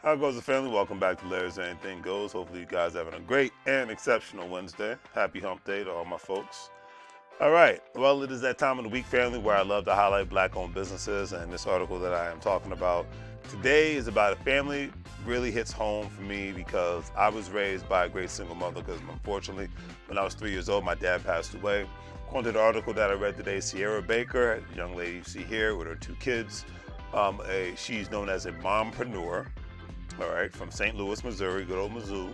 How goes the family? Welcome back to Larry's Anything Goes. Hopefully you guys are having a great and exceptional Wednesday. Happy hump day to all my folks. All right, well, it is that time of the week, family, where I love to highlight black-owned businesses, and this article that I am talking about today is about a family really hits home for me because I was raised by a great single mother because unfortunately, when I was 3 years old, my dad passed away. According to the article that I read today, Sierra Baker, the young lady you see here with her two kids, she's known as a mompreneur, all right, from St. Louis, Missouri, good old Mizzou,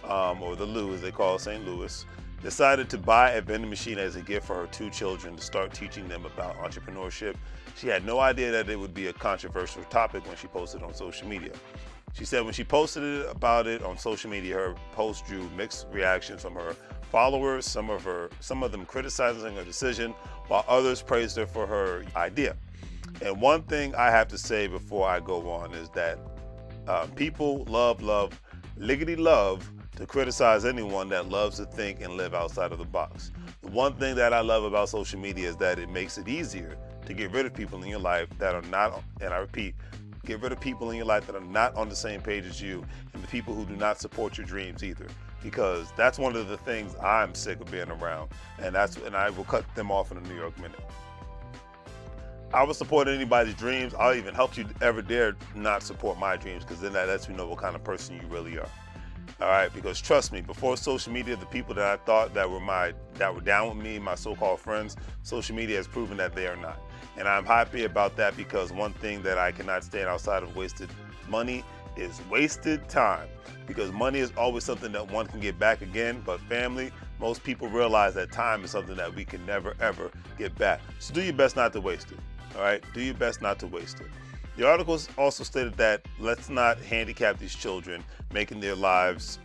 or the Lou as they call St. Louis, decided to buy a vending machine as a gift for her two children to start teaching them about entrepreneurship. She had no idea that it would be a controversial topic when she posted on social media. She said when she posted about it on social media, her post drew mixed reactions from her followers, some of them criticizing her decision, while others praised her for her idea. And one thing I have to say before I go on is that people love, liggity love to criticize anyone that loves to think and live outside of the box. The one thing that I love about social media is that it makes it easier to get rid of people in your life that are not, and I repeat, get rid of people in your life that are not on the same page as you, and the people who do not support your dreams either. Because that's one of the things I'm sick of being around, and I will cut them off in a New York minute. I will support anybody's dreams. I'll even help you ever dare not support my dreams, because then that lets me know what kind of person you really are. All right, because trust me, before social media, the people that I thought that were down with me, my so-called friends, social media has proven that they are not. And I'm happy about that, because one thing that I cannot stand outside of wasted money is wasted time. Because money is always something that one can get back again, but family, most people realize that time is something that we can never ever get back. So do your best not to waste it. All right, do your best not to waste it. The article also stated that let's not handicap these children, making their lives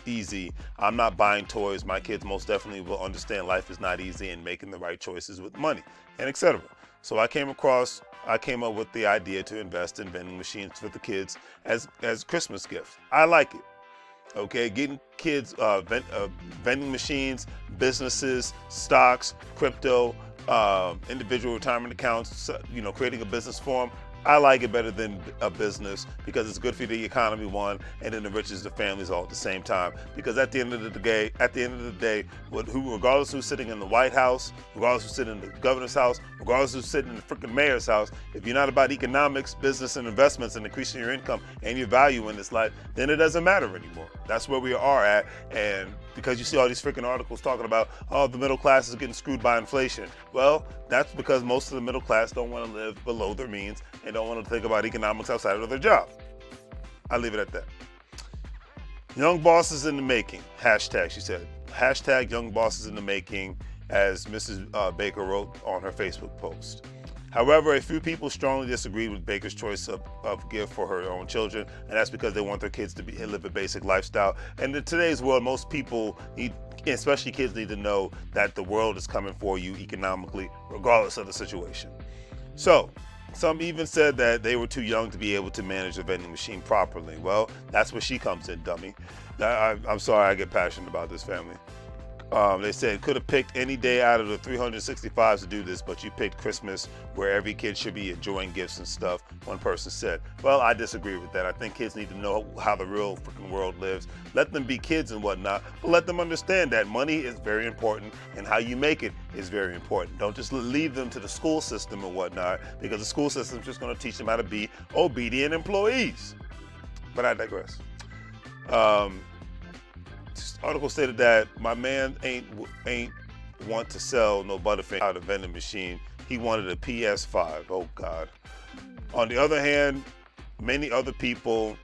easy. I'm not buying toys. My kids most definitely will understand life is not easy and making the right choices with money, and etc. So I came up with the idea to invest in vending machines for the kids as Christmas gifts. I like it. Okay, getting kids vending machines, businesses, stocks, crypto, individual retirement accounts, creating a business for them. I like it better than a business because it's good for the economy, one, and it enriches the families all at the same time. Because at the end of the day, regardless who's sitting in the White House, regardless who's sitting in the governor's house, regardless who's sitting in the freaking mayor's house, if you're not about economics, business, and investments and increasing your income and your value in this life, then it doesn't matter anymore. That's where we are at. And because you see all these freaking articles talking about, oh, the middle class is getting screwed by inflation. Well, that's because most of the middle class don't want to live below their means and don't want to think about economics outside of their job. I leave it at that. Young bosses in the making, hashtag, she said. Hashtag young bosses in the making, as Mrs. Baker wrote on her Facebook post. However, a few people strongly disagreed with Baker's choice of gift for her own children, and that's because they want their kids to live a basic lifestyle. And in today's world, most people especially kids, need to know that the world is coming for you economically, regardless of the situation. So, some even said that they were too young to be able to manage a vending machine properly. Well, that's where she comes in, dummy. I'm sorry I get passionate about this, family. They said could have picked any day out of the 365 to do this, but you picked Christmas, where every kid should be enjoying gifts and stuff, one person said. Well, I disagree with that. I think kids need to know how the real freaking world lives. Let them be kids and whatnot, but let them understand that money is very important and how you make it is very important. Don't just leave them to the school system and whatnot, because the school system is just going to teach them how to be obedient employees. But I digress. This article stated that my man ain't want to sell no Butterfinger out of vending machine. He wanted a PS5. Oh God. On the other hand, many other people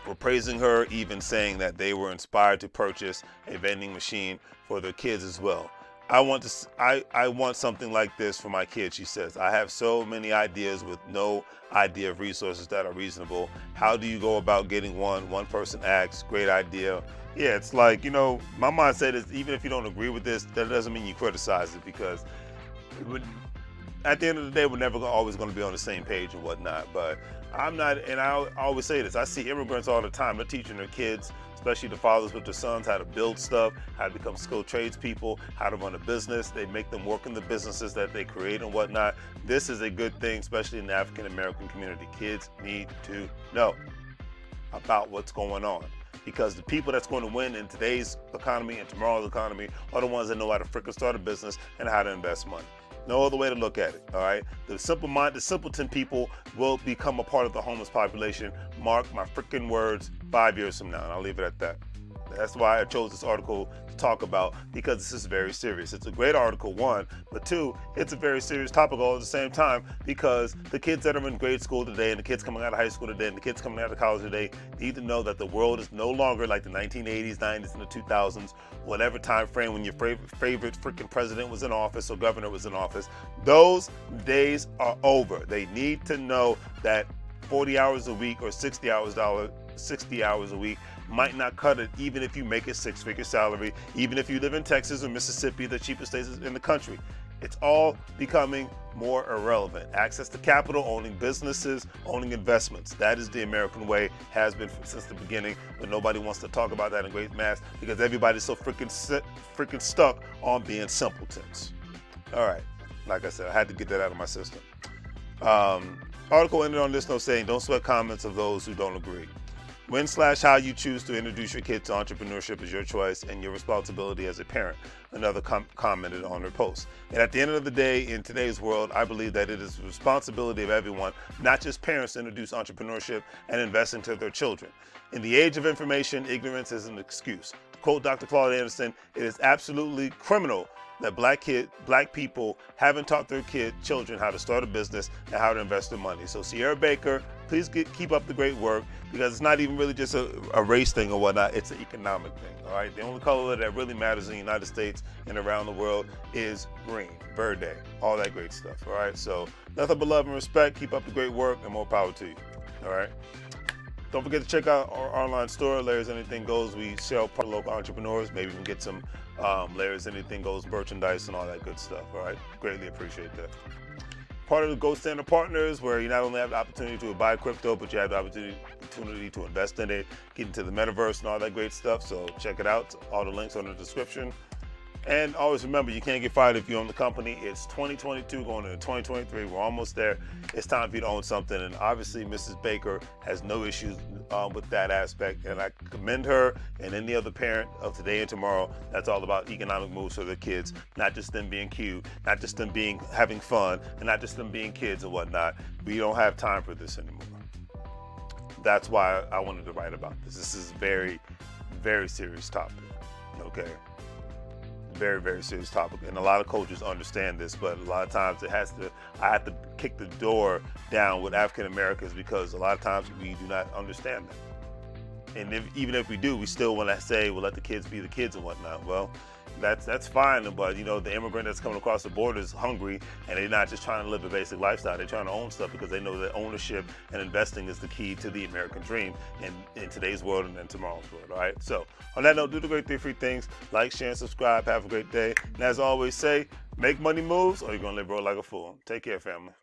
were praising her, even saying that they were inspired to purchase a vending machine for their kids as well. I want something like this for my kids, she says. I have so many ideas with no idea of resources that are reasonable. How do you go about getting one? One person asks, great idea. Yeah, it's like, my mindset is even if you don't agree with this, that doesn't mean you criticize it, because at the end of the day, we're never always going to be on the same page and whatnot. But I'm not, and I always say this, I see immigrants all the time. They're teaching their kids, especially the fathers with their sons, how to build stuff, how to become skilled tradespeople, how to run a business. They make them work in the businesses that they create and whatnot. This is a good thing, especially in the African American community. Kids need to know about what's going on, because the people that's going to win in today's economy and tomorrow's economy are the ones that know how to freaking start a business and how to invest money. No other way to look at it, all right? The simpleton people will become a part of the homeless population. Mark my freaking words, 5 years from now, and I'll leave it at that. That's why I chose this article to talk about, because this is very serious. It's a great article, one, but two, it's a very serious topic all at the same time, because the kids that are in grade school today and the kids coming out of high school today and the kids coming out of college today need to know that the world is no longer like the 1980s, 90s, and the 2000s, whatever time frame when your favorite freaking president was in office or governor was in office. Those days are over. They need to know that 40 hours a week or 60 hours a week might not cut it, even if you make a six-figure salary, even if you live in Texas or Mississippi, the cheapest states in the country. It's all becoming more irrelevant. Access to capital, owning businesses, owning investments. That is the American way, has been since the beginning, but nobody wants to talk about that in great mass because everybody's so freaking stuck on being simpletons. All right, like I said, I had to get that out of my system. Article ended on this note saying, don't sweat comments of those who don't agree. When/how you choose to introduce your kid to entrepreneurship is your choice and your responsibility as a parent, another commented on her post. And at the end of the day, in today's world, I believe that it is the responsibility of everyone, not just parents, to introduce entrepreneurship and invest into their children. In the age of information, ignorance is an excuse. To quote Dr. Claude Anderson, it is absolutely criminal that black people haven't taught their children how to start a business and how to invest their money. So Sierra Baker, please keep up the great work, because it's not even really just a race thing or whatnot, it's an economic thing, all right? The only color that really matters in the United States and around the world is green, verde, all that great stuff, all right? So nothing but love and respect, keep up the great work, and more power to you, all right? Don't forget to check out our online store, Larry's Anything Goes. We sell part of local entrepreneurs. Maybe we can get some Larry's Anything Goes merchandise and all that good stuff, all right? Greatly appreciate that. Part of the Gold Standard Partners, where you not only have the opportunity to buy crypto, but you have the opportunity to invest in it, get into the metaverse and all that great stuff. So check it out. All the links are in the description. And always remember, you can't get fired if you own the company. It's 2022 going into 2023. We're almost there. It's time for you to own something. And obviously, Mrs. Baker has no issues with that aspect. And I commend her and any other parent of today and tomorrow that's all about economic moves for their kids, not just them being cute, not just them having fun, and not just them being kids and whatnot. We don't have time for this anymore. That's why I wanted to write about this. This is a very, very serious topic, okay? Very, very serious topic, and a lot of coaches understand this, but a lot of times I have to kick the door down with African Americans, because a lot of times we do not understand that. And even if we do, we still want to say, well, let the kids be the kids and whatnot. Well, that's fine, but you know, the immigrant that's coming across the border is hungry, and they're not just trying to live a basic lifestyle. They're trying to own stuff because they know that ownership and investing is the key to the American dream in today's world and in tomorrow's world. All right. So on that note, do the great 3 free things: like, share, and subscribe. Have a great day. And as I always say, make money moves, or you're gonna live broke like a fool. Take care, family.